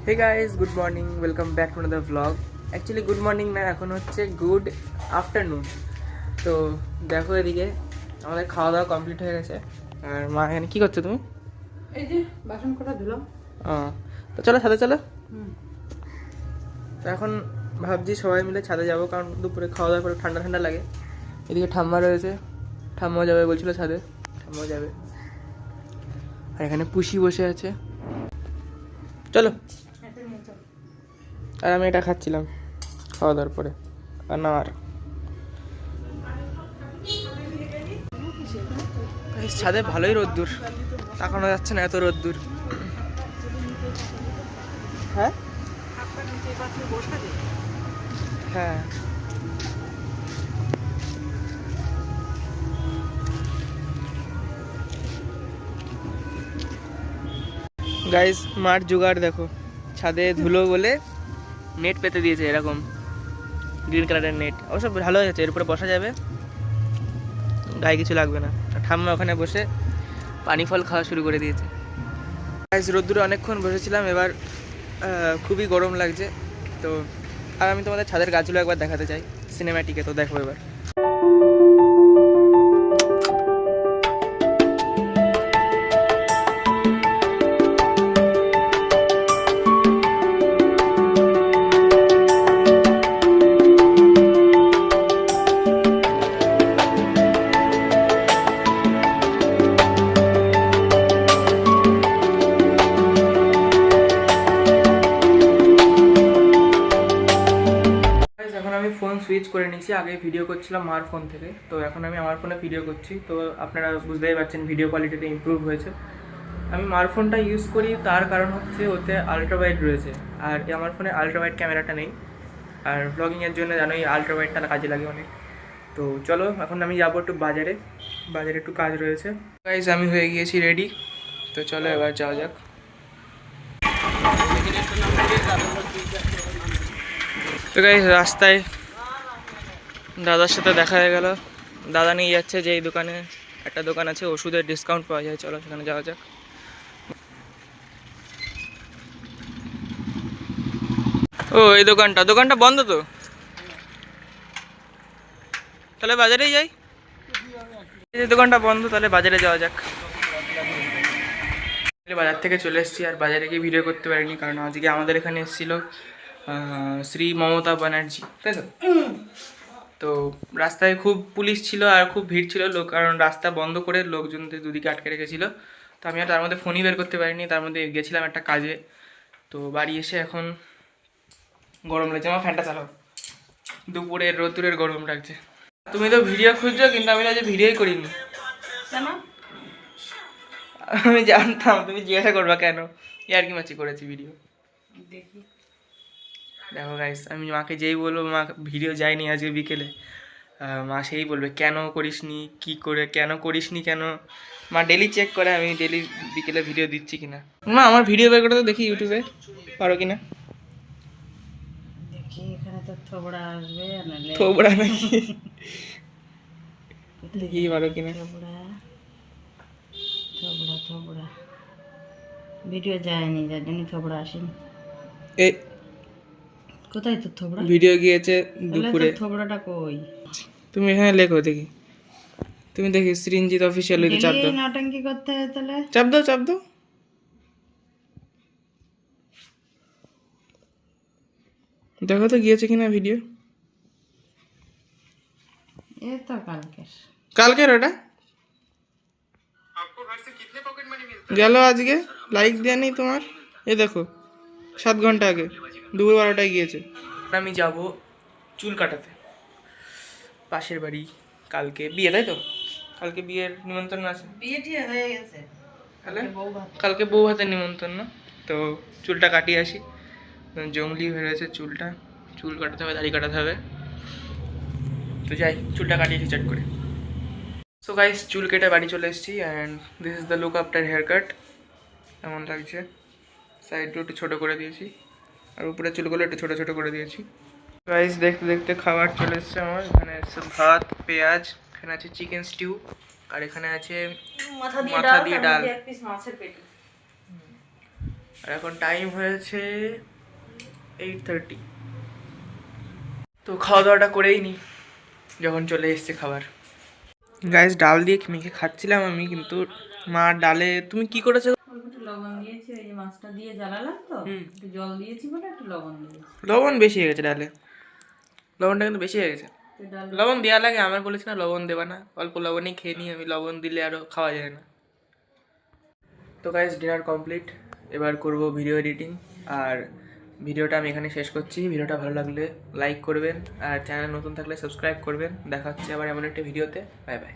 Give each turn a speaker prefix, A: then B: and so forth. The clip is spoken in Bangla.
A: Hey guys, good morning, welcome back to another vlog. Actually good morning না, এখন হচ্ছে গুড আফটারনুন। তো দেখো এদিকে আমাদের খাওয়া দাওয়া কমপ্লিট হয়ে গেছে। আর মা এখানে কী করছো তুমি?
B: এই যে বাসন কটা ধুলাম।
A: তো চলো ছাদে চলো। তো এখন ভাবছি সবাই মিলে ছাদে যাবো, কারণ দুপুরে খাওয়া দাওয়া করে ঠান্ডা ঠান্ডা লাগে। এদিকে ঠাম্মা রয়েছে, ঠাম্মাও যাবে বলছিল ছাদে, ঠাম্মাও যাবে। আর এখানে পুষি বসে আছে, চলো। আর আমি এটা খাচ্ছিলাম খাওয়া দাওয়ার পরে। আর না আর ছাদে ভালোই রোদ্দুর, তাকানো যাচ্ছে না এত রোদ্দুর। হ্যাঁ হ্যাঁ গাইস, মাঠ জোগাড় দেখো, ছাদে ধুলো বলে নেট পেতে দিয়েছে, এরকম গ্রিন কালারের নেট। অবশ্য ভালো হয়েছে, এর উপরে বসা যাবে, গায়ে কিছু লাগবে না। ঠাম্মা ওখানে বসে পানি ফল খাওয়া শুরু করে দিয়েছে। গাইস, রোদ্দুরে অনেকক্ষণ বসেছিলাম, এবার খুবই গরম লাগছে। তো আর আমি তোমাদের ছাদের গাছগুলো একবার দেখাতে চাই সিনেম্যাটিকে, তো দেখো এবার। এখন আমি ফোন সুইচ করে নিয়েছি, আগে ভিডিও করছিলাম মার ফোন থেকে, তো এখন আমি আমার ফোনে ভিডিও করছি। তো আপনারা বুঝতেই পারছেন ভিডিও কোয়ালিটিতে ইমপ্রুভ হয়েছে। আমি মার ফোনটা ইউজ করি, তার কারণ হচ্ছে ওতে আলট্রাওয়াইড রয়েছে, আর আমার ফোনে আলট্রাওয়াইড ক্যামেরাটা নেই। আর ব্লগিংয়ের জন্য জানোই আলট্রাওয়াইডটা কাজে লাগে অনেক। তো চলো, এখন আমি যাবো একটু বাজারে, বাজারে একটু কাজ রয়েছে। গাইস, আমি হয়ে গিয়েছি রেডি, তো চলো এবার যাওয়া যাক। তো গাইস, রাস্তায় দাদার সাথে দেখা হয়ে গেল। দাদা নিয়ে যাচ্ছে যে এই দোকানে, একটা দোকান আছে ওষুধের ডিসকাউন্ট পাওয়া যায়, চলো সেখানে যাওয়া যাক। ও এই দোকানটা বন্ধ তো, তাহলে বাজারেই যাই। এই দোকানটা বন্ধ, তাহলে বাজারে যাওয়া যাক। বাজার থেকে চলে এসেছি, আর বাজারে গিয়ে ভিডিও করতে পারিনি, কারণ আজকে আমাদের এখানে এসেছিলো শ্রী মমতা ব্যানার্জি, তাই তো? তো রাস্তায় খুব পুলিশ ছিল আর খুব ভিড় ছিল লোক, কারণ রাস্তা বন্ধ করে লোকজনদের দুদিকে আটকে রেখেছিল। তো আমি আর তার মধ্যে ফোনই বের করতে পারিনি, তার মধ্যে গেছিলাম একটা কাজে। তো বাড়ি এসে এখন গরম লাগছে, আমার ফ্যানটা চালাও, দুপুরের রোদ্দুরের গরম লাগছে। তুমি তো ভিডিও খুঁজছো, কিন্তু আমি তো আজ ভিডিওই করিনি। আমি জানতাম তুমি জিজ্ঞাসা করবা কেন, ইয়ার কি মাছি করেছি ভিডিও। দেখো গাইস, আমি মাকে যেই বলবো মা ভিডিও যায়নি আজকে বিকেলে, মা সেই বলবে কেন করিসনি, কি করে কেন করিসনি কেন। মা ডেলি চেক করে আমি ডেলি বিকেলে ভিডিও দিচ্ছি কিনা। মা আমার ভিডিও বের করে তো দেখি ইউটিউবে, পারো কিনা।
B: দেখি এখানে তো থোবড়া আসবে, নালে
A: থোবড়া নাকি, দেখি পারো কিনা।
B: থোবড়া থোবড়া থোবড়া ভিডিও যায়নি, যার জন্য থোবড়া আসেনি।
A: এই
B: কোথায় তোর থোবড়া?
A: ভিডিও গিয়েছে দুপুরে।
B: থোবড়াটা কই?
A: তুমি এখানে লেখো দেখি, তুমি দেখি সৃঞ্জিত অফিসিয়াল লিখে চাপ দাও।
B: নটঙ্কি করতে হয় তাহলে,
A: চাপ দাও চাপ দাও। দেখো তো গিয়েছে কিনা ভিডিও।
B: এ তো
A: কালকের ওটা গেল, আজকে লাইক দেওয়া নেই তোমার। এ দেখো 7 ঘন্টা আগে, দুপুর 12টায় গিয়েছে। আমি যাব চুল কাটাতে পাশের বাড়ি, কালকে বিয়ে, তাই তো? কালকে বিয়ের নিমন্ত্রণ আছে।
B: বিয়ে টিয়ে হয়ে গেছে,
A: তাহলে কালকে বউ হাতের নিমন্ত্রণ না, তো চুলটা কাটিয়ে আসি। জংলি হয়ে রয়েছে চুলটা, চুল কাটাতে হবে, দাড়ি কাটাতে হবে। তো যাই, চুলটা কাটিয়েছি চট করে। সো গাইস, চুল কেটে বাড়ি চলে এসেছি, and this is the look after haircut. এমন লাগছে, সাইডটা একটু ছোটো করে দিয়েছি, আর উপরে চুলগুলো একটু ছোটো ছোটো করে দিয়েছি। গাইস, দেখতে দেখতে খাবার চলে এসছে আমার। এখানে আছে ভাত, পেঁয়াজ, এখানে আছে চিকেন স্টিউ, আর এখানে আছে মাথা দিয়ে ডাল। আর এখন টাইম হয়েছে 8:30। তো খাওয়া দাওয়াটা করেই নি যখন চলে এসছে খাবার। গাইস ডাল দিয়ে মেখে খাচ্ছিলাম আমি, কিন্তু মা ডালে তুমি কি করেছো?
B: একটু লবণ দিয়েছি, এই যে মাছটা দিয়ে জ্বালালাম তো, একটু জল দিয়েছি বলে একটু লবণ দিয়েছি।
A: লবণ বেশি হয়ে গেছে ডালে, লবণটা কিন্তু বেশি হয়ে গেছে।
B: তো ডাল
A: লবণ দেওয়া লাগে, আমার বলেছি না লবণ দেবা না, অল্প লবণই খেয়ে নিই আমি, লবণ দিলে আরও খাওয়া যায় না। তো গাইস ডিনার কমপ্লিট, এবার করব ভিডিও এডিটিং। আর ভিডিওটা আমি এখানে শেষ করছি। ভিডিওটা ভালো লাগলে লাইক করবেন, আর চ্যানেল নতুন থাকলে সাবস্ক্রাইব করবেন। দেখা হচ্ছে আবার এমন একটা ভিডিওতে। Bye bye.